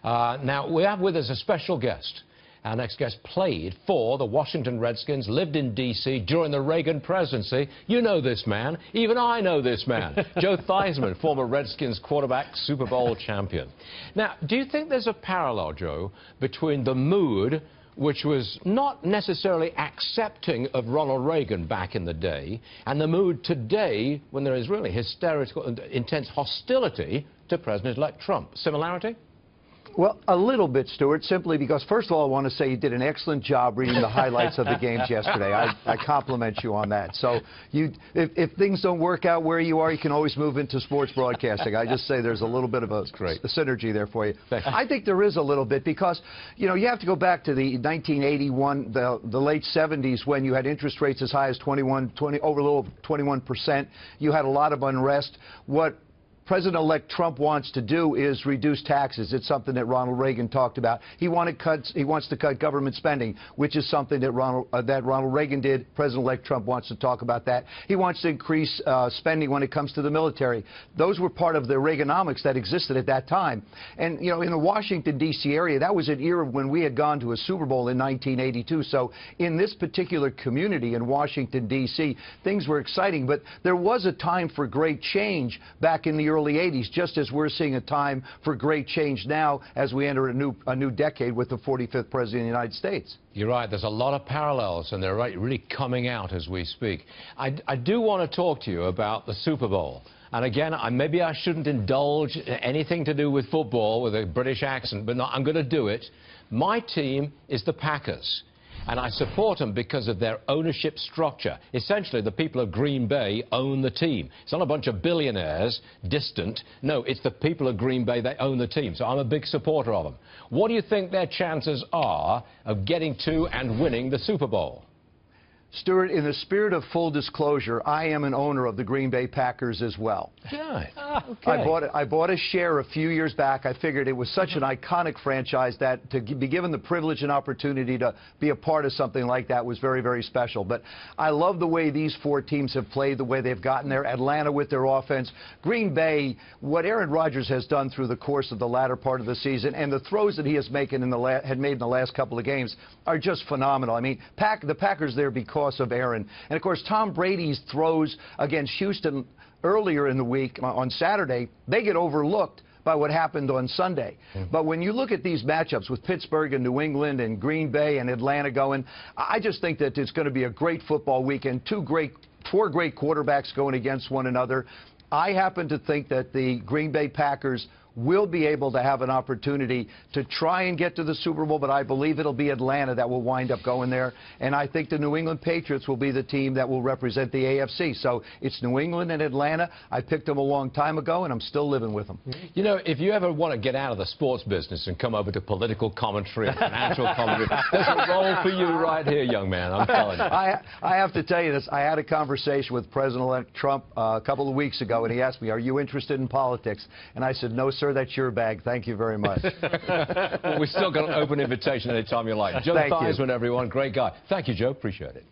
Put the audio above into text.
Now, we have with us a special guest. Our next guest played for the Washington Redskins, lived in D.C. during the Reagan presidency. You know this man. Even I know this man. Joe Theismann, former Redskins quarterback, Super Bowl champion. Now, do you think there's a parallel, Joe, between the mood, which was not necessarily accepting of Ronald Reagan back in the day, and the mood today when there is really hysterical and intense hostility to President-elect Trump? Similarity? Well, a little bit, Stuart, simply because, first of all, I want to say you did an excellent job reading the highlights of the games yesterday. I compliment you on that. So if things don't work out where you are, you can always move into sports broadcasting. I just say there's a little bit of a synergy there for you. I think there is a little bit because, you know, you have to go back to the 1981, the late 70s, when you had interest rates as high as over a little 21%. You had a lot of unrest. What President-elect Trump wants to do is reduce taxes. It's something that Ronald Reagan talked about. He wants to cut government spending, which is something that Ronald Reagan did. President-elect Trump wants to talk about that. He wants to increase spending when it comes to the military. Those were part of the Reaganomics that existed at that time. And, you know, in the Washington, D.C. area, that was an era when we had gone to a Super Bowl in 1982. So in this particular community in Washington, D.C., things were exciting. But there was a time for great change back in the early 80s, just as we're seeing a time for great change now as we enter a new decade with the 45th President of the United States. You're right. There's a lot of parallels, and they're really coming out as we speak. I do want to talk to you about the Super Bowl. And again, maybe I shouldn't indulge anything to do with football with a British accent, but no, I'm going to do it. My team is the Packers. And I support them because of their ownership structure. Essentially, the people of Green Bay own the team. It's not a bunch of billionaires, distant. No, it's the people of Green Bay, they own the team. So I'm a big supporter of them. What do you think their chances are of getting to and winning the Super Bowl? Stuart, in the spirit of full disclosure, I am an owner of the Green Bay Packers as well. Right. Okay. I bought a share a few years back. I figured it was such an iconic franchise that to be given the privilege and opportunity to be a part of something like that was very, very special. But I love the way these four teams have played, the way they've gotten there. Atlanta with their offense. Green Bay, what Aaron Rodgers has done through the course of the latter part of the season and the throws that he has made in the last couple of games are just phenomenal. I mean, the Packers there because of Aaron. And, of course, Tom Brady's throws against Houston earlier in the week on Saturday, they get overlooked by what happened on Sunday. But when you look at these matchups with Pittsburgh and New England and Green Bay and Atlanta going, I just think that it's going to be a great football weekend. Four great quarterbacks going against one another. I happen to think that the Green Bay Packers will be able to have an opportunity to try and get to the Super Bowl, but I believe it'll be Atlanta that will wind up going there. And I think the New England Patriots will be the team that will represent the AFC. So it's New England and Atlanta. I picked them a long time ago, and I'm still living with them. You know, if you ever want to get out of the sports business and come over to political commentary and financial commentary, there's a role for you right here, young man, I'm telling you. I have to tell you this. I had a conversation with President-elect Trump a couple of weeks ago, and he asked me, are you interested in politics? And I said, no, sir, that's your bag. Thank you very much. Well, we've still got an open invitation anytime you like. Joe Theismann, everyone. Great guy. Thank you, Joe. Appreciate it.